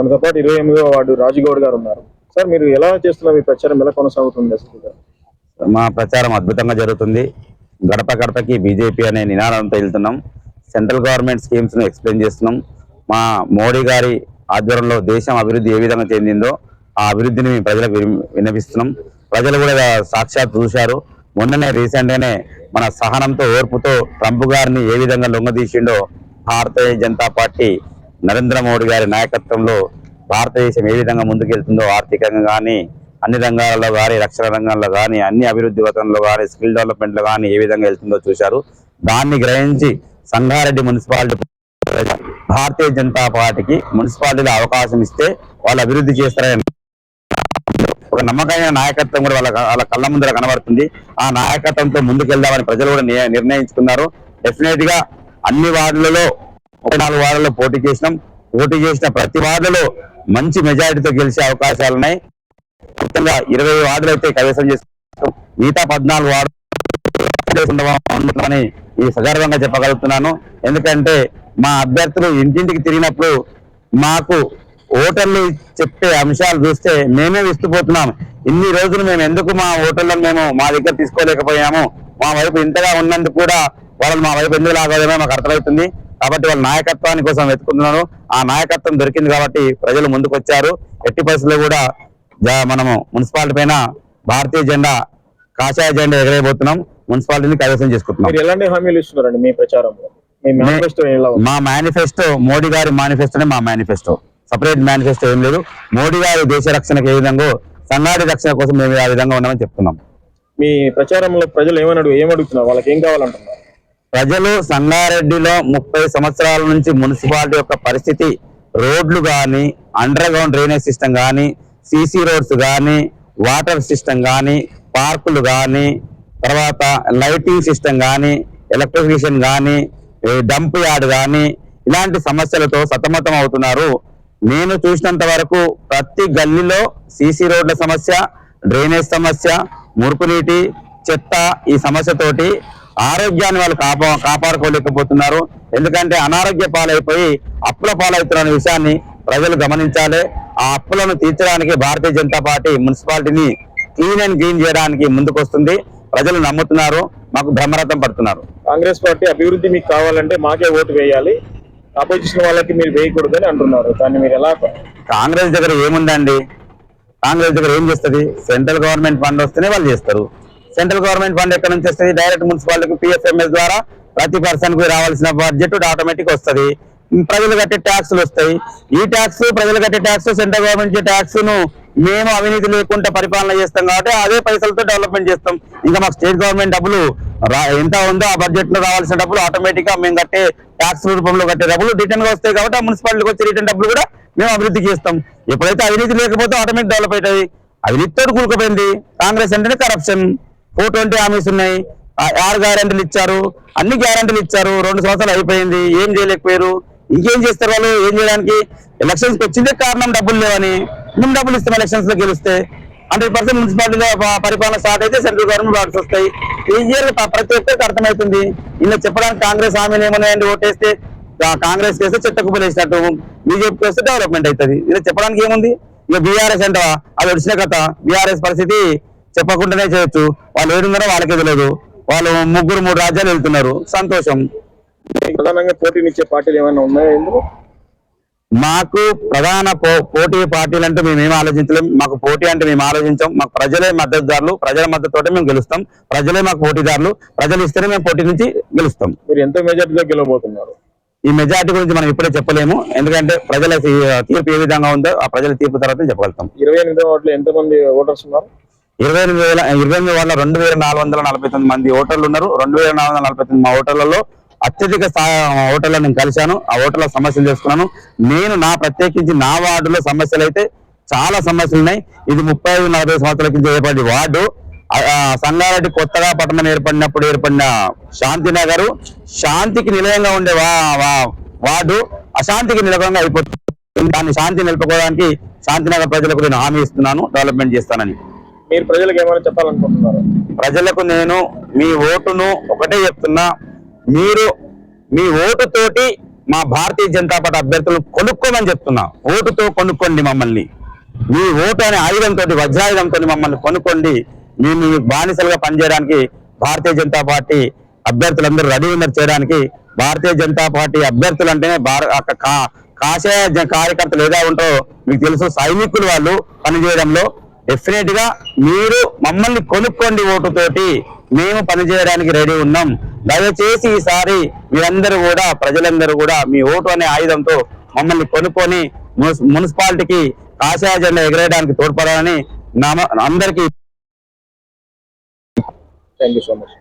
మనతో పాటు 28వ వార్డు రాజుగౌడ్ గారు ఉన్నారు. సార్, మీరు ఎలా చేస్తున్నారు? మీ ప్రచారం ఎలా కొనసాగుతుంది అసలు? మా ప్రచారం అద్భుతంగా జరుగుతుంది. గడప గడపకి బీజేపీ అనే నినాదంతో వెళ్తున్నాం. సెంట్రల్ గవర్నమెంట్ స్కీమ్స్ ను ఎక్స్ప్లెయిన్ చేస్తున్నాం. మా మోడీ గారి ఆధ్వర్యంలో దేశం అభివృద్ధి ఏ విధంగా చెందిందో ఆ అభివృద్ధిని ప్రజలకు విన్నవిస్తున్నాం. ప్రజలు కూడా సాక్షాత్ చూశారు. మొన్ననే రీసెంట్ గానే మన సహనంతో ఓర్పుతో ట్రంప్ గారిని ఏ విధంగా లొంగదీసిండో భారతీయ జనతా పార్టీ నరేంద్ర మోడీ గారి నాయకత్వంలో భారతదేశం ఏ విధంగా ముందుకెళ్తుందో ఆర్థికంగా కానీ, అన్ని రంగాల్లో కానీ, రక్షణ రంగంలో కానీ, అన్ని అభివృద్ధి పథంలో కానీ, స్కిల్ డెవలప్మెంట్ లో కానీ ఏ విధంగా వెళ్తుందో చూశారు. దాన్ని గ్రహించి సంగారెడ్డి మున్సిపాలిటీ భారతీయ జనతా పార్టీకి మున్సిపాలిటీలో అవకాశం ఇస్తే వాళ్ళు అభివృద్ధి చేస్తారని ఒక నమ్మకమైన నాయకత్వం కూడా వాళ్ళ కళ్ళ ముందర కనబడుతుంది. ఆ నాయకత్వంతో ముందుకెళ్దామని ప్రజలు కూడా నిర్ణయించుకున్నారు. డెఫినెట్ గా అన్ని వార్డులలో 34 వార్డులలో పోటీ చేసిన ప్రతి వార్డులో మంచి మెజారిటీతో గెలిచే అవకాశాలు ఉన్నాయి. మొత్తంగా 20 వార్డులు అయితే కైవసం చేసుకుంటాం. మిగతా 14 వార్డులు ఈ సగర్వంగా చెప్పగలుగుతున్నాను. ఎందుకంటే మా అభ్యర్థులు ఇంటింటికి తిరిగినప్పుడు మాకు ఓటర్లు చెప్పే అంశాలు చూస్తే మేమే విస్తుపోతున్నాం. ఇన్ని రోజులు మేము ఎందుకు మా ఓటర్లను మేము మా దగ్గర తీసుకోలేకపోయాము, మా వైపు ఇంతగా ఉన్నందుకు కూడా వాళ్ళని మా వైపు ఎందుకు లాగలేమో మాకు అర్థమవుతుంది. కాబట్టి వాళ్ళ నాయకత్వాన్ని కోసం వెతుకుతున్నాను. ఆ నాయకత్వం దొరికింది కాబట్టి ప్రజలు ముందుకు వచ్చారు. ఎట్టి పరిస్థితుల్లో కూడా మనము మున్సిపాలిటీ పైన భారతీయ జెండా, కాషాయ జెండా ఎగరేయబోతున్నాం. మున్సిపాలిటీని కైవసం చేసుకుంటున్నాం. ఎలాంటి హామీలు ఇస్తున్నారండి మీ ప్రచారంలో? మా మేనిఫెస్టో మోడీ గారి మేనిఫెస్టోనే మా మేనిఫెస్టో. సపరేట్ మేనిఫెస్టో ఏం లేదు. మోడీ గారి దేశ రక్షణకు ఏ విధంగా, సంగారెడ్డి రక్షణ కోసం మేము ఆ విధంగా ఉన్నామని చెప్తున్నాం. మీ ప్రచారంలో ప్రజలు ఏమడుగుతున్నారు? వాళ్ళకి ఏం కావాలంటున్నారు? ప్రజలు సంగారెడ్డిలో 30 సంవత్సరాల నుంచి మున్సిపాలిటీ యొక్క పరిస్థితి, రోడ్లు కానీ, అండర్ గ్రౌండ్ డ్రైనేజ్ సిస్టమ్ కానీ, సీసీ రోడ్స్ కానీ, వాటర్ సిస్టమ్ కానీ, పార్కులు కానీ, తర్వాత లైటింగ్ సిస్టమ్ కానీ, ఎలక్ట్రిఫికేషన్ కానీ, డంప్ యార్డ్ కానీ, ఇలాంటి సమస్యలతో సతమతం అవుతున్నారు. నేను చూసినంత వరకు ప్రతి గల్లీలో సీసీ రోడ్ల సమస్య, డ్రైనేజ్ సమస్య, మురుగునీటి, చెత్త, ఈ సమస్యతోటి ఆరోగ్యాన్ని వాళ్ళు కాపాడుకోలేకపోతున్నారు. ఎందుకంటే అనారోగ్య పాలైపోయి అప్పుల పాలవుతున్న విషయాన్ని ప్రజలు గమనించాలి. ఆ అప్పులను తీర్చడానికి భారతీయ జనతా పార్టీ మున్సిపాలిటీని క్లీన్ అండ్ గ్రీన్ చేయడానికి ముందుకొస్తుంది. ప్రజలు నమ్ముతున్నారు, మాకు బ్రహ్మరథం పడుతున్నారు. కాంగ్రెస్ పార్టీ అభివృద్ధి మీకు కావాలంటే మాకే ఓటు వేయాలి, అపోజిషన్ వాళ్ళకి మీరు వేయకూడదని అంటున్నారు. దాన్ని మీరు ఎలా? కాంగ్రెస్ దగ్గర ఏముందండి? కాంగ్రెస్ దగ్గర ఏం చేస్తుంది? సెంట్రల్ గవర్నమెంట్ ఫండ్ వస్తేనే వాళ్ళు చేస్తారు. సెంట్రల్ గవర్నమెంట్ ఫండ్ ఎక్కడ నుంచి వస్తుంది? డైరెక్ట్ మున్సిపాలిటీకి పిఎఫ్ఎంఎస్ ద్వారా ప్రతి పర్సన్ కు రావాల్సిన బడ్జెట్ ఆటోమేటిక్ వస్తుంది. ప్రజలు కట్టే ట్యాక్సులు వస్తాయి. ఈ ట్యాక్స్, ప్రజలు కట్టే ట్యాక్స్, సెంట్రల్ గవర్నమెంట్ ట్యాక్స్ ను మేము అవినీతి లేకుండా పరిపాలన చేస్తాం కాబట్టి అదే పైసలతో డెవలప్మెంట్ చేస్తాం. ఇంకా మాకు స్టేట్ గవర్నమెంట్ డబ్బులు ఎంత ఉందో ఆ బడ్జెట్ లో రావాల్సిన డబ్బులు ఆటోమేటిక్ గా మేము కట్టే ట్యాక్స్ రూపంలో కట్టే డబ్బులు రిటర్న్ గా వస్తాయి కాబట్టి ఆ మున్సిపాలిటీకి వచ్చే రిటర్న్ డబ్బులు కూడా మేము అభివృద్ధి చేస్తాం. ఎప్పుడైతే అవినీతి లేకపోతే ఆటోమేటిక్ డెవలప్ అవుతాయి. అవినీతితో కూరుకుపోయింది కాంగ్రెస్ అంటేనే కరప్షన్. 420 హామీస్ ఉన్నాయి, 6 గ్యారెంటీలు ఇచ్చారు, అన్ని గ్యారెంటీలు ఇచ్చారు. 2 సంవత్సరాలు అయిపోయింది, ఏం చేయలేకపోయారు. ఇంకేం చేస్తారు వాళ్ళు? ఏం చేయడానికి? ఎలక్షన్స్ కి వచ్చిందే కారణం డబ్బులు లేవని. మేము డబ్బులు ఇస్తాం ఎలక్షన్స్ లో గెలిస్తే. 100% మున్సిపాలిటీలో పరిపాలన స్టార్ట్ అయితే సెంట్రల్ గవర్నమెంట్ వార్డ్స్ వస్తాయి. ఈజీగా ప్రతి ఒక్కరికి అర్థమవుతుంది. ఇలా చెప్పడానికి కాంగ్రెస్ హామీలు ఏమన్నాయండి? ఓటేస్తే కాంగ్రెస్ చేస్తే చెత్త కుప్పలు వేసినట్టు, బీజేపీకి వస్తే డెవలప్మెంట్ అవుతుంది. ఇలా చెప్పడానికి ఏముంది? ఇక బీఆర్ఎస్ అంటావా? అది వచ్చిన కథ. బీఆర్ఎస్ పరిస్థితి చెప్పకుండానే చేయొచ్చు. వాళ్ళు ఏడున్నారో వాళ్ళకే తెలియదు. వాళ్ళు 3 రాజ్యాలు వెళ్తున్నారు, సంతోషం. ప్రధానంగా పోటీనిచ్చే పార్టీలు ఏమైనా ఉన్నాయా ఇందులో? మాకు ప్రధాన పోటీ పార్టీలు అంటే మేమేం ఆలోచించలేం. మాకు పోటీ అంటే మేము ఆలోచించాం. మాకు ప్రజలే మద్దతుదారులు, ప్రజల మద్దతుతోటే మేము గెలుస్తాం. ప్రజలే మాకు పోటీదారులు, ప్రజలు ఇస్తేనే మేము పోటీ నుంచి గెలుస్తాం. మీరు ఎంత మెజార్టీలో గెలవబోతున్నారు? ఈ మెజార్టీ గురించి మనం ఇప్పుడే చెప్పలేము. ఎందుకంటే ప్రజల తీర్పు ఏ విధంగా ఉందో ఆ ప్రజల తీర్పు తర్వాత చెప్పగలుగుతాం. 28వ వార్డులో ఎంతమంది ఓటర్స్ ఉన్నారు? 28 వార్డులో 2449 మంది ఓటర్లు ఉన్నారు. 2449 మా ఓటర్లలో అత్యధిక ఓటర్లను నేను కలిశాను. ఆ ఓటర్ల సమస్యలు చేసుకున్నాను. నేను ప్రత్యేకించి నా వార్డులో సమస్యలు అయితే చాలా సమస్యలు ఉన్నాయి. ఇది 35-40 సంవత్సరాల కింద ఏర్పడి వార్డు. సంగారెడ్డి కొత్తగా పట్టణం ఏర్పడిన శాంతినగర్, శాంతికి నిలయంగా ఉండే వార్డు అశాంతికి నిలయంగా అయిపోతుంది. దాన్ని శాంతి నిలుపుకోవడానికి శాంతినగర్ ప్రజలకు నేను హామీ ఇస్తున్నాను, డెవలప్మెంట్ చేస్తానని. మీరు ప్రజలకు ఏమైనా చెప్పాలనుకుంటున్నారు? ప్రజలకు నేను మీ ఓటును ఒకటే చెప్తున్నా, మీరు మీ ఓటుతోటి మా భారతీయ జనతా పార్టీ అభ్యర్థులను కొనుక్కోమని చెప్తున్నా. ఓటుతో కొనుక్కోండి మమ్మల్ని. మీ ఓటు అనే ఆయుధంతో, వజ్రాయుధంతో మమ్మల్ని కొనుక్కోండి. మేము మీ బానిసలుగా పనిచేయడానికి భారతీయ జనతా పార్టీ అభ్యర్థులందరూ రెడీ ఉన్నారు చేయడానికి. భారతీయ జనతా పార్టీ అభ్యర్థులు అంటేనే కాషాయ కార్యకర్తలు ఏదో ఉంటారో మీకు తెలుసు, సైనికులు వాళ్ళు పనిచేయడంలో. డెఫినెట్ గా మీరు మమ్మల్ని కొనుక్కోండి, ఓటుతోటి మేము పనిచేయడానికి రెడీ ఉన్నాం. దయచేసి ఈసారి మీరందరూ కూడా, ప్రజలందరూ కూడా మీ ఓటు అనే ఆయుధంతో మమ్మల్ని కొనుక్కొని మున్సిపాలిటీకి కాషాయ జెండా ఎగరేయడానికి తోడ్పడాలని అందరికీ. Thank you so much.